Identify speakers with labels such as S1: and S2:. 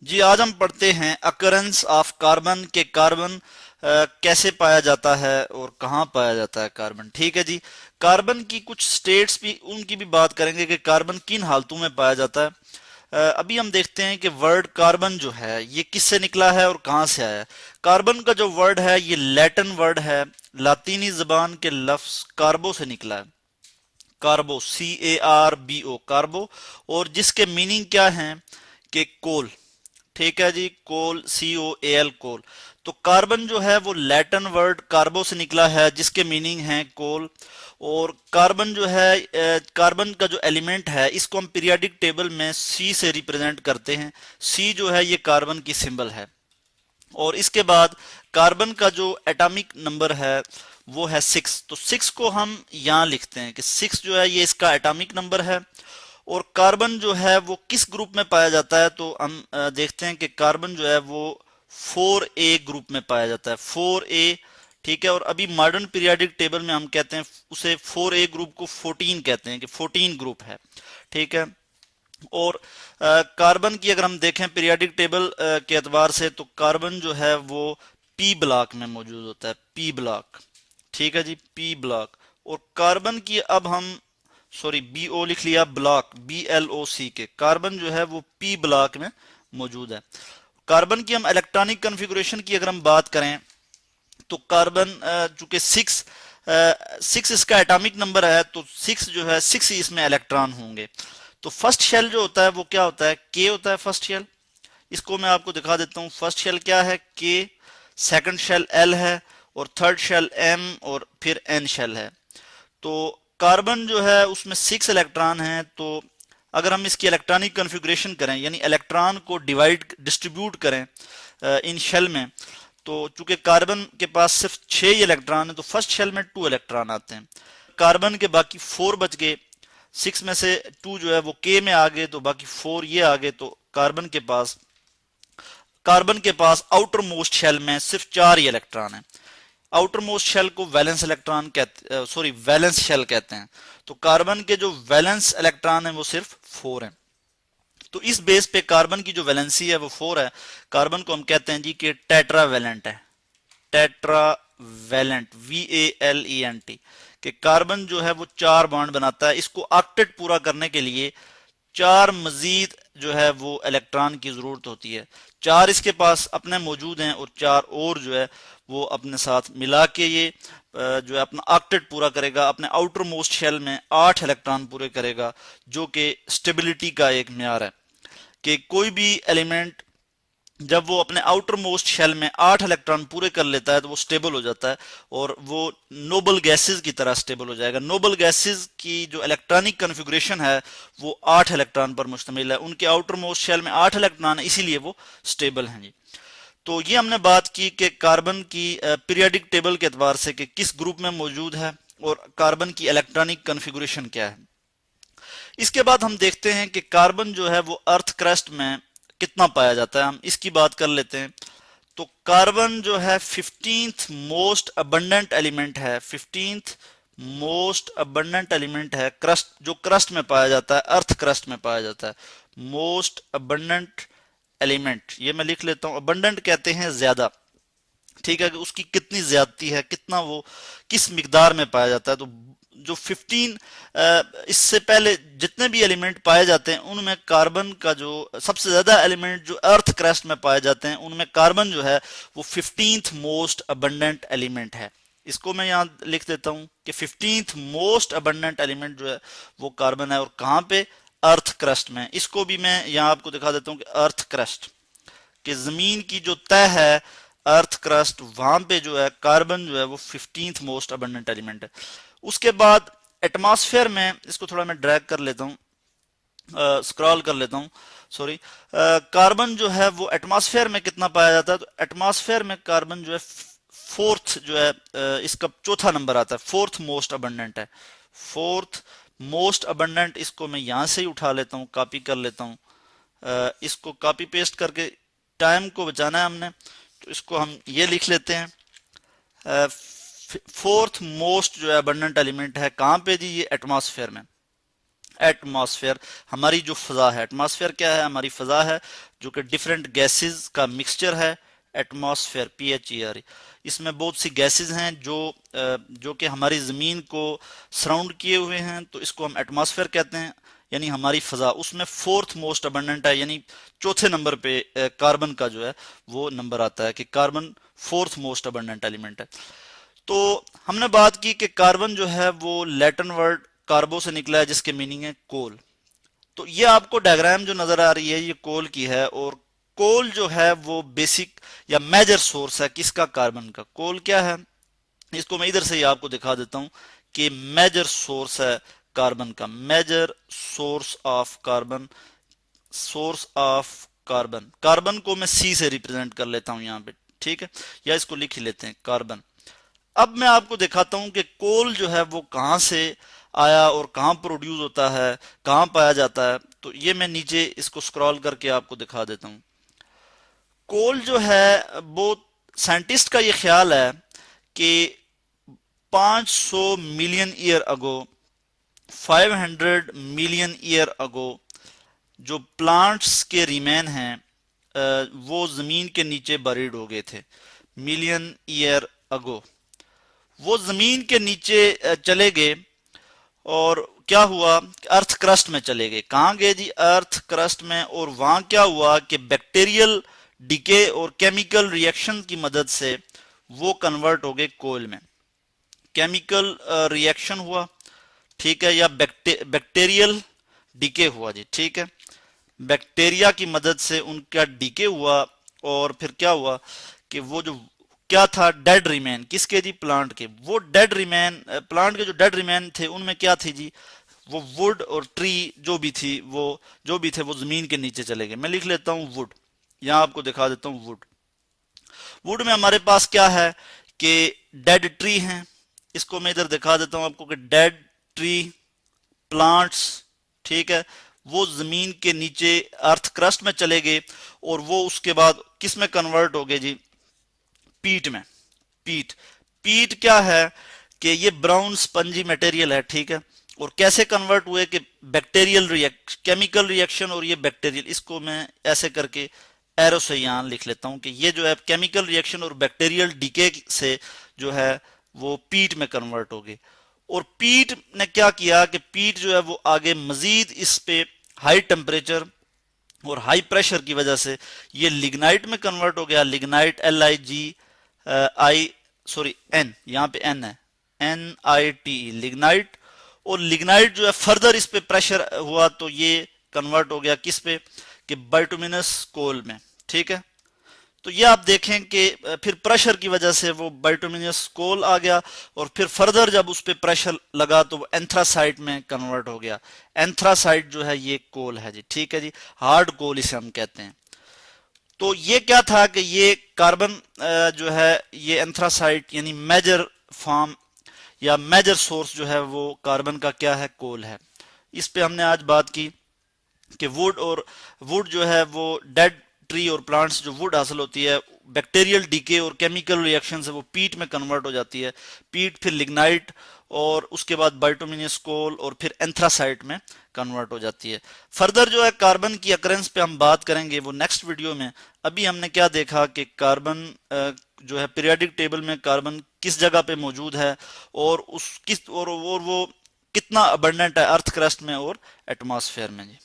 S1: जी आज हम पढ़ते हैं अकरेंस ऑफ कार्बन के कार्बन कैसे पाया जाता है और कहाँ पाया जाता है कार्बन। ठीक है जी। कार्बन की कुछ स्टेट्स भी उनकी भी बात करेंगे कि कार्बन किन हालतों में पाया जाता है। अभी हम देखते हैं कि वर्ड कार्बन जो है ये किससे निकला है और कहाँ से आया है। कार्बन का जो वर्ड है ये लैटिन वर्ड है, लातीनी जबान के लफ्ज कार्बो से निकला है। कार्बो, CARBO, कार्बो। और जिसके मीनिंग क्या है कि कोल। ठीक है जी, कोल, COAL, कोल। तो कार्बन जो है वो लैटिन वर्ड कार्बो से निकला है जिसके मीनिंग है कोल। और कार्बन जो है कार्बन का जो एलिमेंट है इसको हम पीरियोडिक टेबल में C से रिप्रेजेंट करते हैं। C जो है ये कार्बन की सिंबल है। और इसके बाद कार्बन का जो एटॉमिक नंबर है वो है 6। तो 6 को हम यहाँ लिखते हैं कि 6 जो है ये इसका एटॉमिक नंबर है। और कार्बन जो है वो किस ग्रुप में पाया जाता है, तो हम देखते हैं कि कार्बन जो है वो 4A ग्रुप में पाया जाता है, 4A। ठीक है। और अभी मॉडर्न पीरियोडिक टेबल में हम कहते हैं उसे 4A ग्रुप को 14 कहते हैं कि 14 ग्रुप है। ठीक है। और कार्बन की अगर हम देखें पीरियोडिक टेबल के एतबार से तो कार्बन जो है वो पी ब्लॉक में मौजूद होता है, पी ब्लॉक। ठीक है जी, पी ब्लॉक। और कार्बन की अब हम सॉरी BO लिख लिया, ब्लॉक, BLOC के, कार्बन जो है वो पी ब्लॉक में मौजूद है। कार्बन की हम इलेक्ट्रॉनिक कन्फिगुरेशन की अगर हम बात करें तो कार्बन चूंकि 6 इसका एटॉमिक नंबर है तो 6 जो है 6 ही इसमें इलेक्ट्रॉन होंगे। तो फर्स्ट शेल जो होता है वो क्या होता है, के होता है फर्स्ट शेल। इसको मैं आपको दिखा देता हूँ। फर्स्ट शेल क्या है, के। सेकंड शेल एल है। और थर्ड शेल एम। और फिर एन शेल है। तो कार्बन जो है उसमें 6 इलेक्ट्रॉन हैं। तो अगर हम इसकी इलेक्ट्रॉनिक कन्फिग्रेशन करें यानी इलेक्ट्रॉन को डिस्ट्रीब्यूट करें इन शेल में, तो चूंकि कार्बन के पास सिर्फ 6 ही इलेक्ट्रॉन है तो फर्स्ट शेल में 2 इलेक्ट्रॉन आते हैं। कार्बन के बाकी 4 बच गए। 6 में से 2 जो है वो के में आ गए तो बाकी 4 ये आ गए। तो कार्बन के पास आउटर मोस्ट शेल में सिर्फ 4 ही इलेक्ट्रॉन है। आउटर मोस्ट शेल को वैलेंस इलेक्ट्रॉन कहते सॉरी वैलेंस शेल कहते हैं। तो कार्बन के जो वैलेंस इलेक्ट्रॉन है वो सिर्फ 4 है। तो इस बेस पे कार्बन की जो वैलेंसी है वो 4 है। कार्बन को हम कहते हैं जी कि टेट्रा वैलेंट है, टेट्रा वैलेंट, VALENT। कि कार्बन जो है वो 4 बॉन्ड बनाता है। इसको ऑक्टेट पूरा करने के लिए 4 मजीद जो है वो इलेक्ट्रॉन की जरूरत होती है। 4 इसके पास अपने मौजूद हैं और 4 और जो है वो अपने साथ मिला के ये जो है अपना ऑक्टेट पूरा करेगा। अपने आउटर मोस्ट शेल में 8 इलेक्ट्रॉन पूरे करेगा, जो कि स्टेबिलिटी का एक म्यार है कि कोई भी एलिमेंट जब वो अपने आउटर मोस्ट शेल में 8 इलेक्ट्रॉन पूरे कर लेता है तो वो स्टेबल हो जाता है और वो नोबल गैसेस की तरह स्टेबल हो जाएगा। नोबल गैसेस की जो इलेक्ट्रॉनिक कन्फिगुरेशन है वो 8 इलेक्ट्रॉन पर मुश्तमिल है। उनके आउटर मोस्ट शेल में 8 इलेक्ट्रॉन है, इसीलिए वो स्टेबल हैं जी। तो ये हमने बात की कि कार्बन की पीरियोडिक टेबल के एतबार से कि किस ग्रुप में मौजूद है और कार्बन की इलेक्ट्रॉनिक कन्फिगुरेशन क्या है। इसके बाद हम देखते हैं कि कार्बन जो है वो अर्थ क्रस्ट में कितना पाया जाता है, हम इसकी बात कर लेते हैं। तो कार्बन जो है 15th मोस्ट अबंडेंट एलिमेंट है, 15th मोस्ट अबंडेंट एलिमेंट है क्रस्ट, जो क्रस्ट में पाया जाता है, अर्थ क्रस्ट में पाया जाता है। मोस्ट अबंडेंट एलिमेंट, ये मैं लिख लेता हूं, अबंडेंट कहते हैं ज्यादा। ठीक है कि उसकी कितनी ज्यादती है, कितना वो किस मिकदार में पाया जाता है। तो जो 15 इससे पहले जितने भी एलिमेंट पाए जाते हैं उनमें कार्बन का जो सबसे ज्यादा एलिमेंट जो अर्थ क्रस्ट में पाए जाते हैं उनमें कार्बन जो है वो 15th मोस्ट अबंडेंट एलिमेंट है। इसको मैं यहाँ लिख देता हूँ कि 15th मोस्ट अबंडेंट एलिमेंट जो है वो कार्बन है। और कहाँ पे, अर्थ क्रस्ट में। इसको भी मैं यहाँ आपको दिखा देता हूँ कि अर्थ क्रस्ट, कि जमीन की जो तह है, अर्थ क्रस्ट, वहां पे जो है कार्बन जो है वो 15th मोस्ट अबंडेंट एलिमेंट है। उसके बाद एटमॉस्फेयर में, इसको थोड़ा मैं ड्रैग कर लेता हूँ, स्क्रॉल कर लेता हूँ, सॉरी। कार्बन जो है वो एटमॉस्फेयर में कितना पाया जाता है, तो एटमॉस्फेयर में कार्बन जो है फोर्थ जो है इसका चौथा नंबर आता है, फोर्थ मोस्ट अबंडेंट है, फोर्थ मोस्ट अबंडेंट। इसको मैं यहां से ही उठा लेता हूँ, कॉपी कर लेता हूँ। इसको कॉपी पेस्ट करके टाइम को बचाना है हमने, तो इसको हम ये लिख लेते हैं। फोर्थ मोस्ट जो है अबंडेंट एलिमेंट है कहाँ पे जी, ये एटमॉस्फेयर में। एटमॉस्फेयर, हमारी जो फजा है। एटमॉस्फेयर क्या है? हमारी फजा है जो कि डिफरेंट गैसेस का मिक्सचर है। एटमॉस्फेयर, PHERE, इसमें बहुत सी गैसेस हैं जो कि हमारी ज़मीन को सराउंड किए हुए हैं, तो इसको हम एटमॉस्फेयर कहते हैं। यानी हमारी फजा उसमें फोर्थ मोस्ट अबंडेंट है, यानी चौथे नंबर पे कार्बन का जो है वो नंबर आता है कि carbon fourth most abundant element है। तो हमने बात की कि कार्बन जो है वो लैटिन वर्ड कार्बो से निकला है, जिसके मीनिंग है कोल। तो ये आपको डायग्राम जो नजर आ रही है ये कोल की है, और कोल जो है वो बेसिक या मेजर सोर्स है किसका? कार्बन का। कोल क्या है? इसको मैं इधर से ही आपको दिखा देता हूं कि मेजर सोर्स है कार्बन का। Major source of carbon, source of carbon. Carbon को मैं C से रिप्रेजेंट कर लेता हूं यहां पे, ठीक है, या इसको लिख ही लेते हैं कार्बन। अब मैं आपको दिखाता हूं कि कोल जो है वो कहां से आया और कहां प्रोड्यूस होता है, कहां पाया जाता है। तो ये मैं नीचे इसको स्क्रॉल करके आपको दिखा देता हूं। कोल जो है वो साइंटिस्ट का ये ख्याल है कि 500 million year ago, 500 million year ago जो प्लांट्स के रिमेन हैं वो जमीन के नीचे बरीड हो गए थे। मिलियन ईयर अगो वो जमीन के नीचे चले गए, और क्या हुआ? अर्थ क्रस्ट में चले गए। कहां गए जी? अर्थ क्रस्ट में। और वहां क्या हुआ कि बैक्टीरियल डिके और केमिकल रिएक्शन की मदद से वो कन्वर्ट हो गए कोल में। केमिकल रिएक्शन हुआ, ठीक है, या बैक्टीरियल डिके हुआ जी, ठीक है। बैक्टीरिया की मदद से उनका डीके हुआ, और फिर क्या हुआ कि वो जो क्या था, डेड रिमेन, किसके जी? प्लांट के। वो डेड रिमेन, प्लांट के जो डेड रिमेन थे उनमें क्या थी जी? वो वुड और ट्री जो भी थी, वो जो भी थे वो जमीन के नीचे चले गए। मैं लिख लेता हूं वुड, यहां आपको दिखा देता हूं वुड। वुड में हमारे पास क्या है कि डेड ट्री हैं। इसको मैं इधर दिखा देता हूं आपको कि डेड ट्री प्लांट्स, ठीक है, वो जमीन के नीचे अर्थ क्रस्ट में चले गए, और वो उसके बाद किस में कन्वर्ट हो गए जी? पीट में। पीट, पीट क्या है कि ये ब्राउन स्पंजी मटेरियल है, ठीक है। और कैसे कन्वर्ट हुए कि बैक्टीरियल केमिकल रिएक्शन और ये बैक्टीरियल, इसको मैं ऐसे करके एरो से यहां लिख लेता हूं कि ये जो है केमिकल रिएक्शन और बैक्टीरियल डीके से जो है वो पीट में कन्वर्ट हो गए। और पीट ने क्या किया कि पीट जो है वो आगे मजीद इस पे हाई टेम्परेचर और हाई प्रेशर की वजह से ये लिग्नाइट में कन्वर्ट हो गया। लिग्नाइट, LIG सॉरी N, यहाँ पे N है, NITE, लिग्नाइट। और लिग्नाइट जो है फर्दर इस पे प्रेशर हुआ तो ये कन्वर्ट हो गया किस पे? कि बाइटुमिनस कोल में, ठीक है। तो ये आप देखें कि फिर प्रेशर की वजह से वो बाइटुमिनस कोल आ गया, और फिर फर्दर जब उस पर प्रेशर लगा तो वो एंथ्रासाइट में कन्वर्ट हो गया। एंथ्रासाइट जो है ये कोल है जी, ठीक है जी, हार्ड कोल इसे हम कहते हैं। तो ये क्या था कि ये कार्बन जो है ये एंथ्रासाइट यानी मेजर फॉर्म या मेजर सोर्स जो है वो कार्बन का क्या है? कोल है। इस पे हमने आज बात की कि वुड जो है वो डेड ट्री और प्लांट्स जो वुड हासिल होती है बैक्टीरियल डीके और केमिकल रिएक्शन से वो पीट में कन्वर्ट हो जाती है। पीट फिर लिग्नाइट और उसके बाद बाइटुमिनस कोल और फिर एंथ्रासाइट में कन्वर्ट हो जाती है। फर्दर जो है कार्बन की अकरेंस पे हम बात करेंगे वो नेक्स्ट वीडियो में। अभी हमने क्या देखा कि कार्बन जो है पीरियोडिक टेबल में कार्बन किस जगह पे मौजूद है और उस किस और वो कितना अबंडेंट है अर्थ क्रस्ट में और एटमॉस्फेयर में जी।